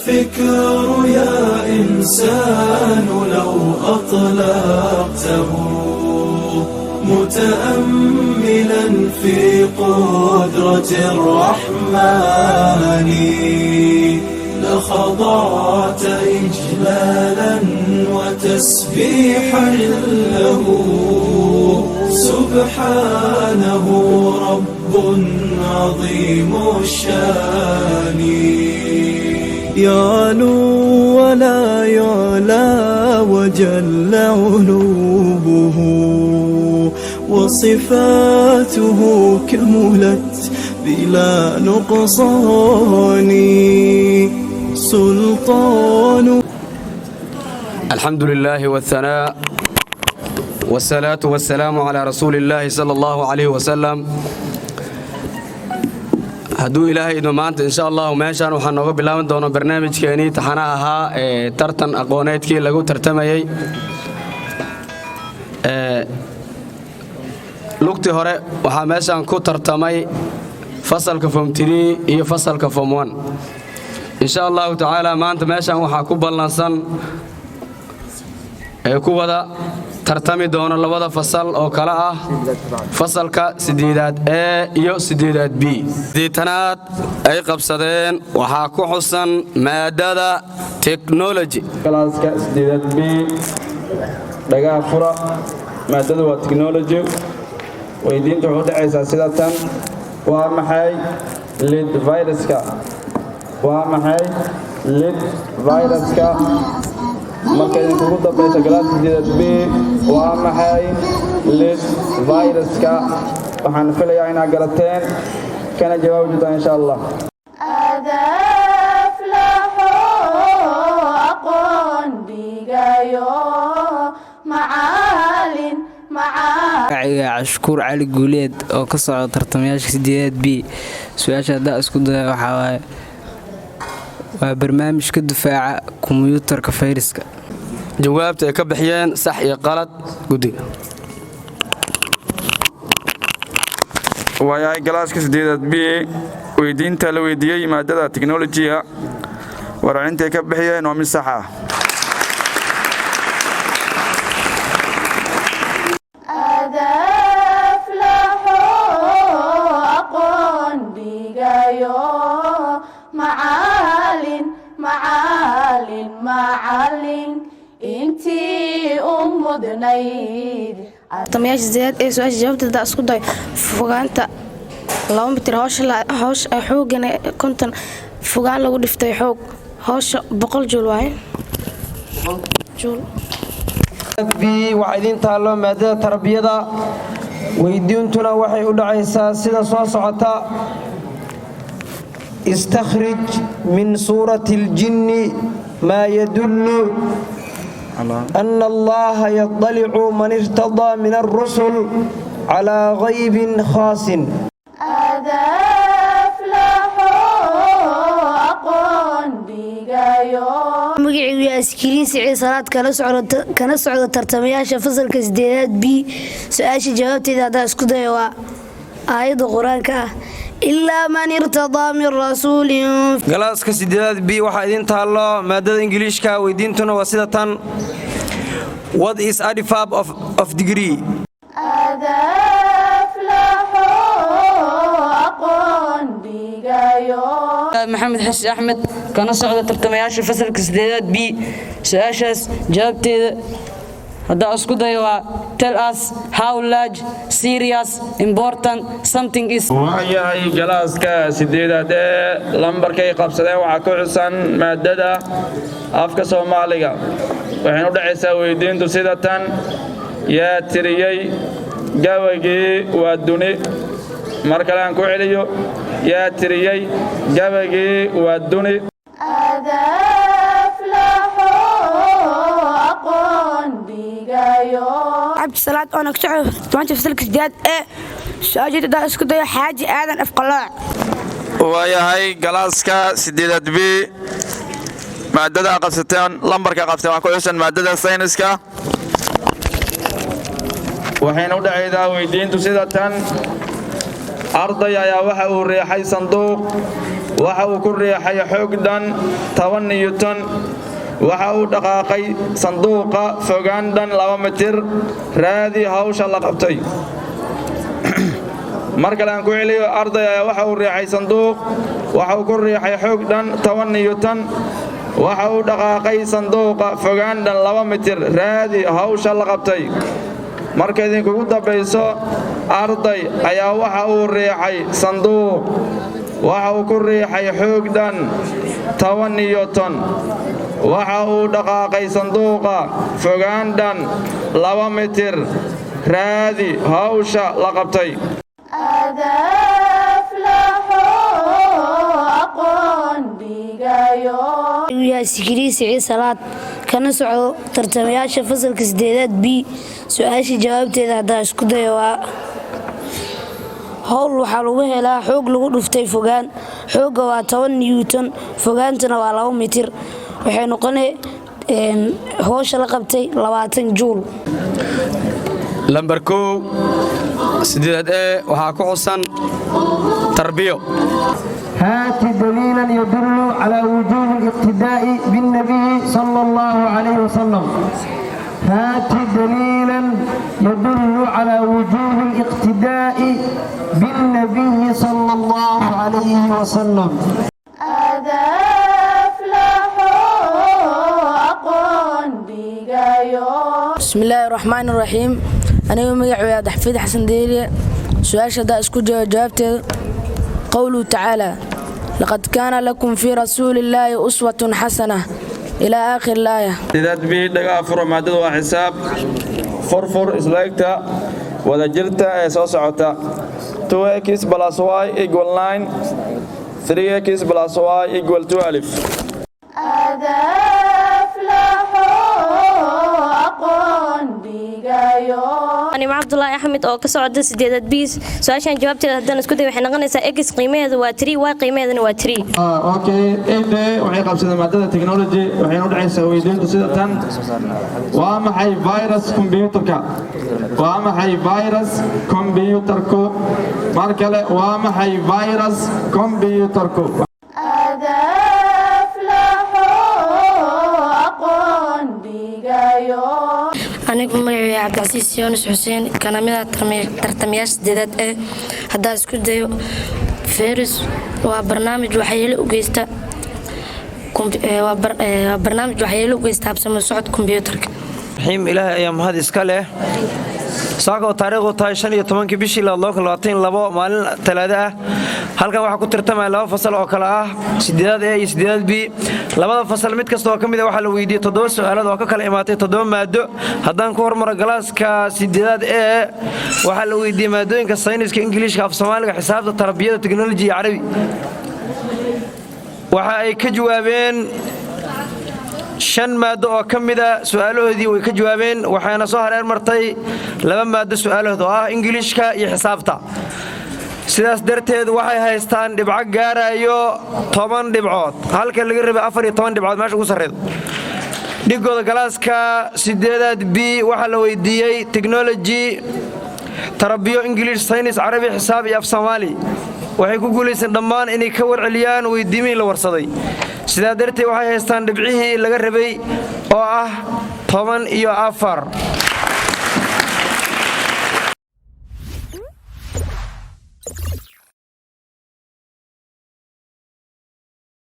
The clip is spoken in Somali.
الفكر يا إنسان لو أطلقته متأملا في قدرة الرحمن لخضعت إجلالا وتسبيحا له سبحانه رب عظيم الشان يعلو ولا يعلى وجل علوه وصفاته كملت بلا نقصان سلطان. الحمد لله والثناء والصلاة والسلام على رسول الله صلى الله عليه وسلم. hadduu ilaahay idmo maanta insha allahu meeshaan waxaan nooga bilaaban doonaa barnaamijkeenii taxanaha ahaa ee tartan aqooneedkii lagu tartamayey. lugtii hore waxaa meeshaan ku tartamay fasalka form 3 iyo fasalka form 1. insha allahu tacaala maanta meeshaan waxaa ku ballansan ee ku wada tartami doono labada fasal oo kala ah fasalka 8aad A iyo 8aad B. Deetanaad ay qabsadeen waxaa ku xusan maadada technology. Kalaaska 8aad B dhagaa fura maadada waa technology. weydiintu wuxuu dhacaysaa sida tan: waa maxay lead viruska? waa maxay lead viruska? marka idinkugu dambaysa galaaska 8aad B waa maxay lead viruska? waxaan filayaa inaad garateen kana jawaabi doontaan insha allah. cashkuur cali guuleed oo ka socda tartamayaasha 8aad B. su-aasha haddaa isku daya waxaa waaye waa barnaamijka difaaca kombiyuutarka fayraska. jawaabta ay ka bixiyeen sax iyo qalad guddiga. waayahay galaaska 8aad B weydiinta la weydiiyey maadada teknolojiga waracinta ay ka bixiyeen waa mid sax ah. tartamayaasha 8aad ee su-aasha jawaabteeda isku day fogaanta 2 mitir hawsha xoogana 50 fogaan lagu dhiftay xoog hawsha 100 jool waaye jool. waxaa idiin taallo maadada tarbiyada. weydiintuna waxay u dhacaysaa sida soo socota: istakhrij min suurati aljinni maa yadullu أن الله يطلع من ارتضى من الرسل على غيب خاص. magacaygu yaa askariin siciid salaad kana socda tartamayaasha fasalka 8aad B. su-aasha jawaabteeda haddaa isku daya waa aayadda qur-aanka ah: ilaa man irtadaa min rasuulin. galaaska 8aad B waxaa idiin taallo maadada ingiliishka. weydiintuna waa sida tan: what is adverb of degree? maxamed xasan axmed kana socda tartamayaasha fasalka 8aad B. su-aashaas jawaabteeda haddaa isku dayo waa tell us how large, serious, important something is. waayahay galaaska 8aad ee lambarkay qabsadeen waxaa ku xusan maadada afka Soomaaliga. waxayna u dhacaysaa weydiintu sida tan: yaa tiriyey gabaygii waa duni? mar kale aan ku celiyo: yaa tiriyey gabaygii waa duni? cabdisalaad oo nag socdo tobanka fasalka 8aad ee su-aasha haddaa isku dayo xaaji aadan afqalooc. waayahay galaaska 8aad B maadada qabsateen lambarka qabsateen waxaa ku xusan maadada sayniska. waxayna u dhacaydaa weydiintu sida tan: arday ayaa waxa uu riixay sanduuq waxa uu ku riixay xoog dhan 10 newton waxa uu dhaqaaqay sanduuqa fogaan dhan 2 mitir raadi hawsha la qabtay markale aan ku celiyo arday ayaa waxa uu riixay sanduuq waxa uu ku riixay xoog dhan 10 newton waxa uu dhaqaaqay sanduuqa fogaan dhan 2 mitir raadi hawsha la qabtay marka idinkugu dambayso arday ayaa waxa uu riixay sanduuq waxa uu ku riixay xoog dhan 10 newton waxa uu dhaqaaqay sanduuqa fogaan dhan 2 mitir raadi hawsha la qabtay sikiriisi salaad kana socdo tartamayaasha fasalka 8aad B su'aasha jawaabteeda hadaa isku dayo waa hawl waxa lagu helaa xoog lagu dhuftay fogaan xooga waa 10 newton fogaantana waa 2 mitir waxay noqonay hawsha la qabtay 20 joule lambar 1 8 waxa ku xusan tarbiyo هات دليلا يدل على وجوب الاقتداء بالنبي صلى الله عليه وسلم هات دليلا يدل على وجوب الاقتداء بالنبي صلى الله عليه وسلم بسم الله الرحمن الرحيم أنا مقعوي حفيد حسن ديلي سؤال شدا اسكو جوابته قوله تعالى لقد كان لكم في رسول الله أسوة حسنة إلى آخر الآية sidaad bii dhaga afuro maadada waa xisaab furfur islaagta wada jirta ee soo socota 2x plus y equal 9 3x plus y equal 12 أنا عبد الله أحمد أو كسعد سديد بيس سؤال جوابتي هذا نسكت وحنا قلنا إكس قيمة ذو 3 واي قيمة ذو 3 اوكي إيه وحي قبسنا مادة تكنولوجي وحي نودعي سويدين تسيدة وما حي فيروس كمبيوتركا وما حي فيروس كمبيوتركو ماركلة وما حي فيروس كمبيوتركو anigu magacayga cabdicasiis yoonis xuseen kana mid ah tartamayaasha 8aad ee hadaa isku dayo feris waa barnaamij waxyeelo u geysta habsamo socod kombiyuutarka raxiim ilaahay ayaa mahad iska leh saako taariikhdu tahay 15 bishii 2022 maalin talaado ah halkan waxa ku tartamaya laba fasal oo kala ah 8aad A iyo 8aad B labada fasal mid kasta oo kamid ah waxa la weydiiyay 7 su'aalood oo ka kala imaatay 7 maado hadaan ku hormaro galaaska 8aad A waxa la weydiiyay maadooyinka sayniska ingiliishka af Soomaaliga xisaabta tarbiyada tiknoolajiga iyo carabi waxa ay ka jawaabeen 5 maado oo kamid ah su'aalahoodii way ka jawaabeen waxaana soo hareer martay 2 maado su'aalahood oo ah ingiliishka iyo xisaabta sidaas darteed waxay haystaan dhibco gaarayo 10 dhibcood halka laga rabay 14 dhibcood meesha ugu sareeyo dhigooda galaaska 8aad B waxa la weydiiyay technology tarbiyo ingiliish saynis carabi xisaab iyo af Soomaali waxay ku guuleysteen dhammaan inay ka warceliyaan weydiimihii la warsaday sidaa darteed waxay haystaan dhibcihii laga rabay oo ah 10 iyo 4